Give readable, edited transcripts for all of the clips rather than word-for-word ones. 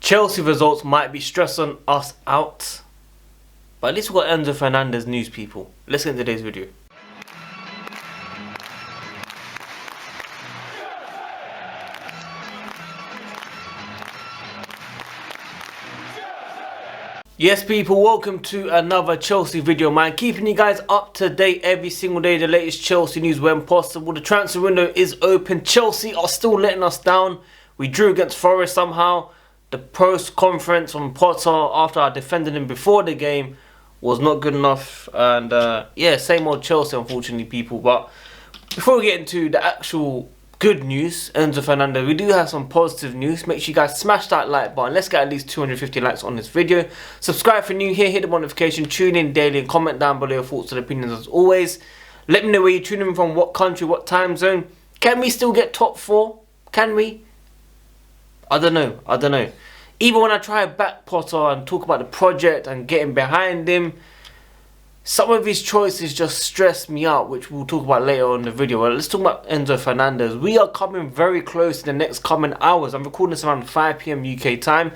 Chelsea results might be stressing us out, but at least we've got Enzo Fernandez news, people. Let's get into today's video. Yes, people, welcome to another Chelsea video, man. Keeping you guys up to date every single day, the latest Chelsea news when possible. The transfer window is open. Chelsea are still letting us down. We drew against Forest somehow. The post conference from Potter after I defended him before the game was not good enough. And yeah, same old Chelsea, unfortunately, people. But before we get into the actual good news, Enzo Fernandez, we do have some positive news. Make sure you guys smash that like button. Let's get at least 250 likes on this video. Subscribe for new here, hit the notification, tune in daily, and comment down below your thoughts and opinions as always. Let me know where you're tuning in from, what country, what time zone. Can we still get top 4? Can we? I don't know. Even when I try back Potter and talk about the project and getting behind him, some of his choices just stress me out, which we'll talk about later on in the video. Well, let's talk about Enzo Fernandez. We are coming very close in the next coming hours. I'm recording this around 5 PM UK time.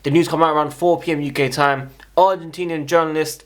The news come out around 4 PM UK time. Argentinian journalist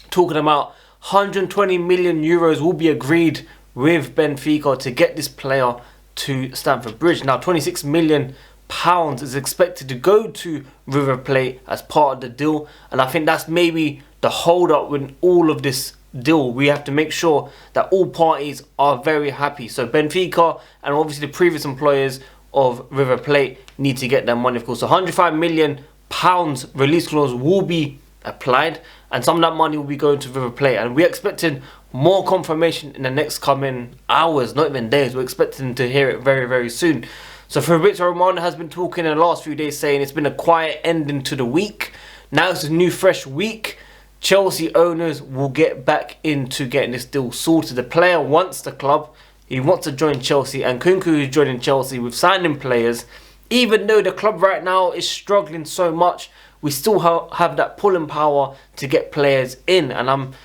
talking about 120 million euros will be agreed with Benfica to get this player to Stamford Bridge. Now, 26 million pounds is expected to go to River Plate as part of the deal, and I think that's maybe the hold up with all of this deal. We have to make sure that all parties are very happy. So Benfica and obviously the previous employers of River Plate need to get their money, of course. So 105 million pounds release clause will be applied, and some of that money will be going to River Plate, and we're expecting more confirmation in the next coming hours, not even days. We're expecting to hear it very, very soon. So Fabrizio Romano has been talking in the last few days saying it's been a quiet ending to the week. Now it's a new fresh week. Chelsea owners will get back into getting this deal sorted. The player wants the club. He wants to join Chelsea, and Kunku is joining Chelsea with signing players. Even though the club right now is struggling so much, we still have that pulling power to get players in, and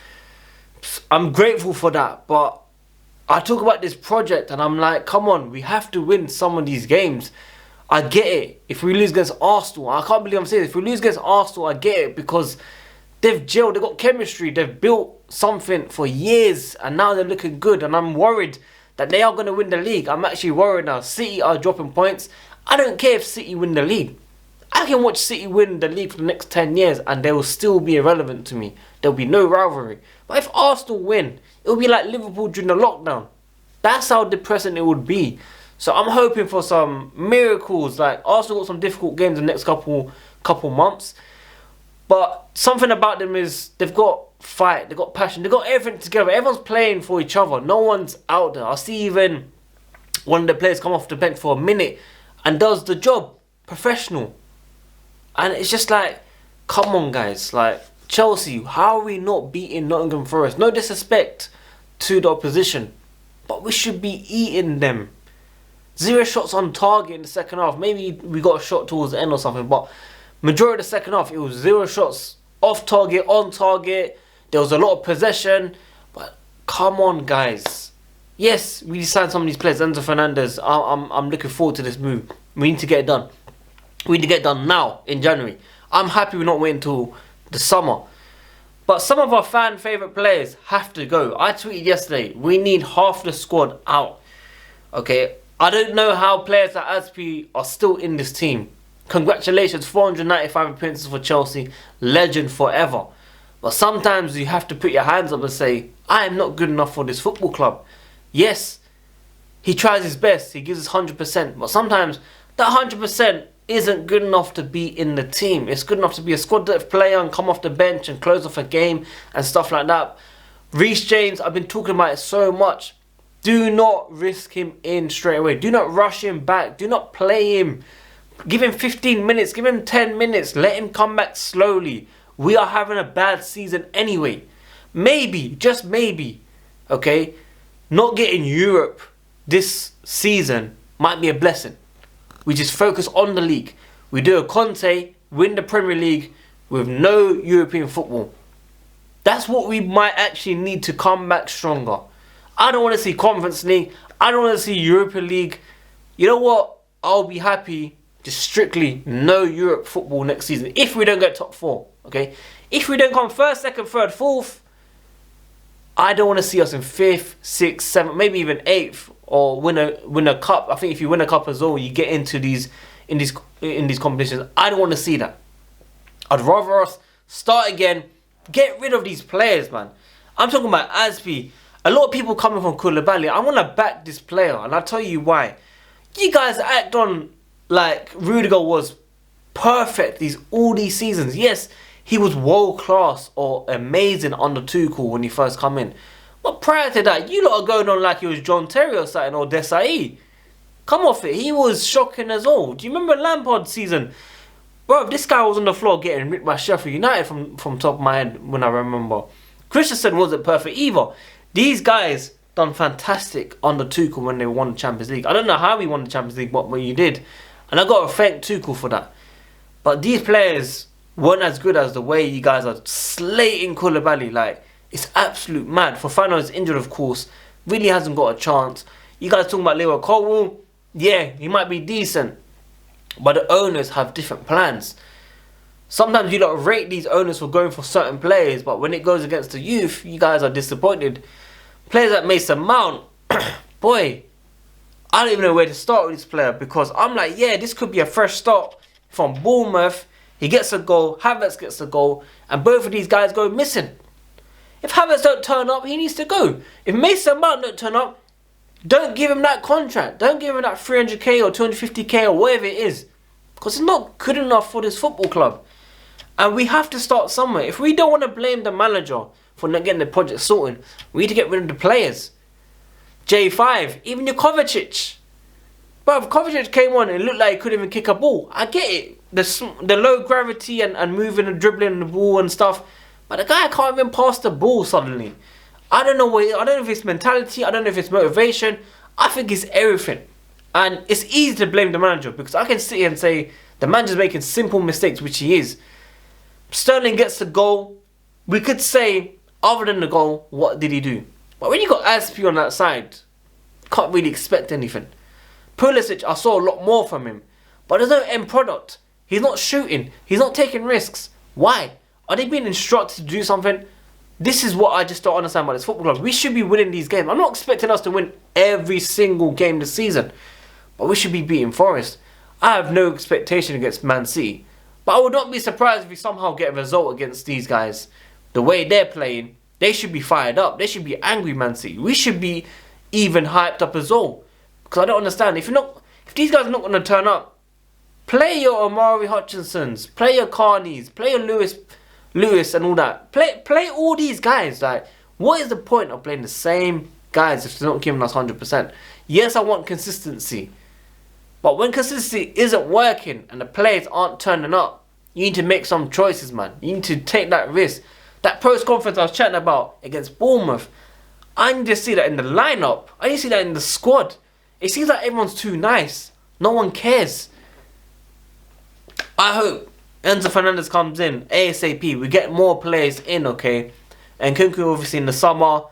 I'm grateful for that. But I talk about this project and I'm like, come on, we have to win some of these games. I get it. If we lose against Arsenal, I can't believe I'm saying this. If we lose against Arsenal, I get it, because they've gelled, they've got chemistry, they've built something for years, and now they're looking good, and I'm worried that they are going to win the league. I'm actually worried now. City are dropping points. I don't care if City win the league. I can watch City win the league for the next 10 years and they will still be irrelevant to me. There'll be no rivalry. But if Arsenal win, it'll be like Liverpool during the lockdown. That's how depressing it would be. So I'm hoping for some miracles. Like, Arsenal got some difficult games in the next couple months. But something about them is they've got fight, they've got passion, they've got everything together. Everyone's playing for each other. No one's out there. I see even one of the players come off the bench for a minute and does the job. Professional. And it's just like, come on guys. Like, Chelsea, how are we not beating Nottingham Forest? No disrespect to the opposition, but we should be eating them. 0 shots on target in the second half. Maybe we got a shot towards the end or something, but majority of the second half, it was 0 shots off target, on target. There was a lot of possession. But come on, guys. Yes, we signed some of these players. Enzo Fernandez, I'm looking forward to this move. We need to get it done. We need to get it done now, in January. I'm happy we're not waiting until the summer. But some of our fan favourite players have to go. I tweeted yesterday, we need half the squad out. Okay, I don't know how players like Aspi are still in this team. Congratulations, 495 appearances for Chelsea, legend forever. But sometimes you have to put your hands up and say, I am not good enough for this football club. Yes, he tries his best, he gives us 100%, but sometimes that 100% isn't good enough to be in the team. It's good enough to be a squad depth player and come off the bench and close off a game and stuff like that. Reece James, I've been talking about it so much. Do not risk him in straight away. Do not rush him back. Do not play him. Give him 15 minutes. Give him 10 minutes. Let him come back slowly. We are having a bad season anyway. Maybe, just maybe, okay, not getting Europe this season might be a blessing. We just focus on the league. We do a Conte, win the Premier League with no European football. That's what we might actually need to come back stronger. I don't want to see Conference League. I don't want to see Europa League. You know what? I'll be happy just strictly no Europe football next season. If we don't get top 4, okay? If we don't come 1st, 2nd, 3rd, 4th, I don't want to see us in 5th, 6th, 7th, maybe even 8th, or win a cup. I think if you win a cup as well, you get into these competitions. I don't want to see that. I'd rather us start again, get rid of these players, man. I'm talking about Aspi. A lot of people coming from Koulibaly. I want to back this player, and I'll tell you why. You guys act on like Rudiger was perfect all these seasons. Yes, he was world class or amazing under Tuchel when he first come in. But prior to that, you lot are going on like he was John Terry or something, or Desai. Come off it. He was shocking as well. Do you remember Lampard's season? Bro, this guy was on the floor getting ripped by Sheffield United from top of my head when I remember. Christensen wasn't perfect either. These guys done fantastic under Tuchel when they won the Champions League. I don't know how we won the Champions League, but when you did. And I got to thank Tuchel for that. But these players weren't as good as the way you guys are slating Koulibaly. Like, it's absolute mad. Fofana is injured, of course. Really hasn't got a chance. You guys talking about Leo Colwell? Yeah, he might be decent. But the owners have different plans. Sometimes you don't rate these owners for going for certain players, but when it goes against the youth, you guys are disappointed. Players like Mason Mount, boy, I don't even know where to start with this player, because I'm like, yeah, this could be a fresh start from Bournemouth. He gets a goal, Havertz gets a goal, and both of these guys go missing. If Havertz don't turn up, he needs to go. If Mason Mount don't turn up, don't give him that contract. Don't give him that 300k or 250k or whatever it is. Because it's not good enough for this football club. And we have to start somewhere. If we don't want to blame the manager for not getting the project sorted, we need to get rid of the players. J5, even your Kovacic. Bro, if Kovacic came on and it looked like he couldn't even kick a ball, I get it. The low gravity and moving and dribbling the ball and stuff. But the guy can't even pass the ball suddenly. I don't know if it's mentality, I don't know if it's motivation. I think it's everything. And it's easy to blame the manager, because I can sit here and say the manager's making simple mistakes, which he is. Sterling gets the goal. We could say, other than the goal, what did he do? But when you got Aspi on that side, can't really expect anything. Pulisic, I saw a lot more from him. But there's no end product. He's not shooting. He's not taking risks. Why? Are they being instructed to do something? This is what I just don't understand about this football club. We should be winning these games. I'm not expecting us to win every single game this season, but we should be beating Forest. I have no expectation against Man City, but I would not be surprised if we somehow get a result against these guys. The way they're playing, they should be fired up. They should be angry, Man City. We should be even hyped up as well. Because I don't understand. If these guys are not going to turn up, play your Omari Hutchinsons, play your Carneys, play your Lewis and all that. Play all these guys. Like, what is the point of playing the same guys if they're not giving us 100%? Yes, I want consistency. But when consistency isn't working and the players aren't turning up, you need to make some choices, man. You need to take that risk. That post conference I was chatting about against Bournemouth, I need to see that in the lineup. I need to see that in the squad. It seems like everyone's too nice. No one cares. I hope Enzo Fernandez comes in ASAP. We get more players in, okay? And Kunku obviously in the summer.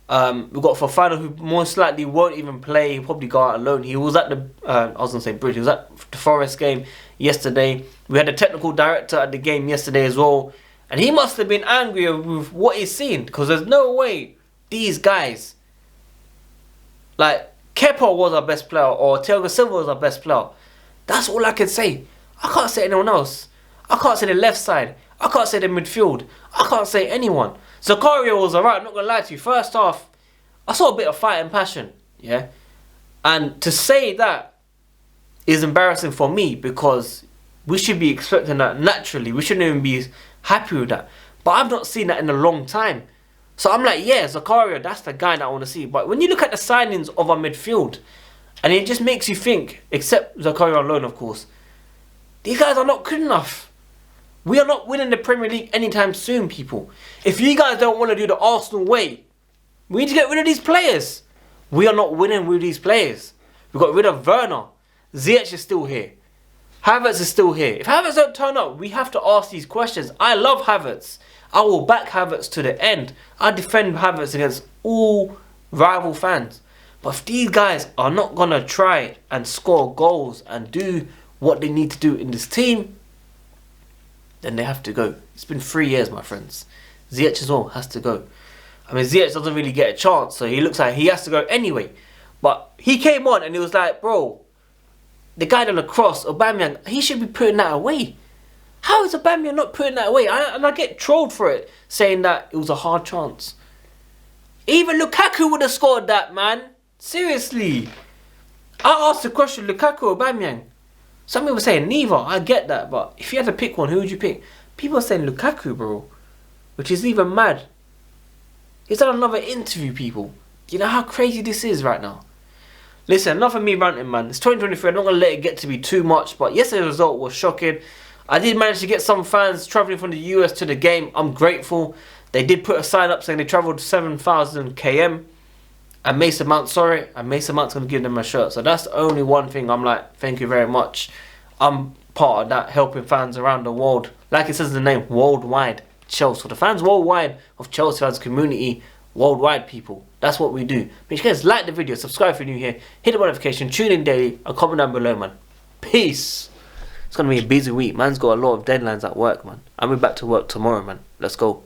We've got Fofana, who most likely won't even play. He'll probably go out alone. He was at the Bridge. He was at the Forest game yesterday. We had a technical director at the game yesterday as well, and he must have been angry with what he's seen, because there's no way these guys, like Kepa was our best player or Thiago Silva was our best player. That's all I can say. I can't say anyone else. I can't say the left side. I can't say the midfield. I can't say anyone. Zakaria was alright, I'm not going to lie to you. First half, I saw a bit of fight and passion. Yeah. And to say that is embarrassing for me, because we should be expecting that naturally. We shouldn't even be happy with that. But I've not seen that in a long time. So I'm like, yeah, Zakaria, that's the guy that I want to see. But when you look at the signings of our midfield, and it just makes you think, except Zakaria alone, of course, these guys are not good enough. We are not winning the Premier League anytime soon, people. If you guys don't want to do the Arsenal way, we need to get rid of these players. We are not winning with these players. We got rid of Werner. Ziyech is still here. Havertz is still here. If Havertz don't turn up, we have to ask these questions. I love Havertz. I will back Havertz to the end. I defend Havertz against all rival fans. But if these guys are not going to try and score goals and do what they need to do in this team, then they have to go. It's been 3 years, my friends. Ziyech as well has to go. I mean, Ziyech doesn't really get a chance, so he looks like he has to go anyway. But he came on and he was like, bro, the guy on the cross, Aubameyang, he should be putting that away. How is Aubameyang not putting that away? And I get trolled for it, saying that it was a hard chance. Even Lukaku would have scored that, man. Seriously. I asked the question, Lukaku or Aubameyang? Some people were saying neither. I get that, but if you had to pick one, who would you pick? People are saying Lukaku, bro. Which is even mad. He's done another interview, people. Do you know how crazy this is right now? Listen, enough of me ranting, man. It's 2023. I'm not going to let it get to be too much. But yesterday's result was shocking. I did manage to get some fans travelling from the US to the game. I'm grateful. They did put a sign up saying they travelled 7,000 km. And Mason Mount, sorry. And Mason Mount's going to give them a shirt. So that's the only one thing I'm like, thank you very much. I'm part of that, helping fans around the world. Like it says in the name, WorldWideChels. So the fans worldwide of Chelsea fans community, worldwide people. That's what we do. Make sure you guys like the video, subscribe if you're new here, hit the notification, tune in daily, and comment down below, man. Peace. It's going to be a busy week. Man's got a lot of deadlines at work, man. I'm back to work tomorrow, man. Let's go.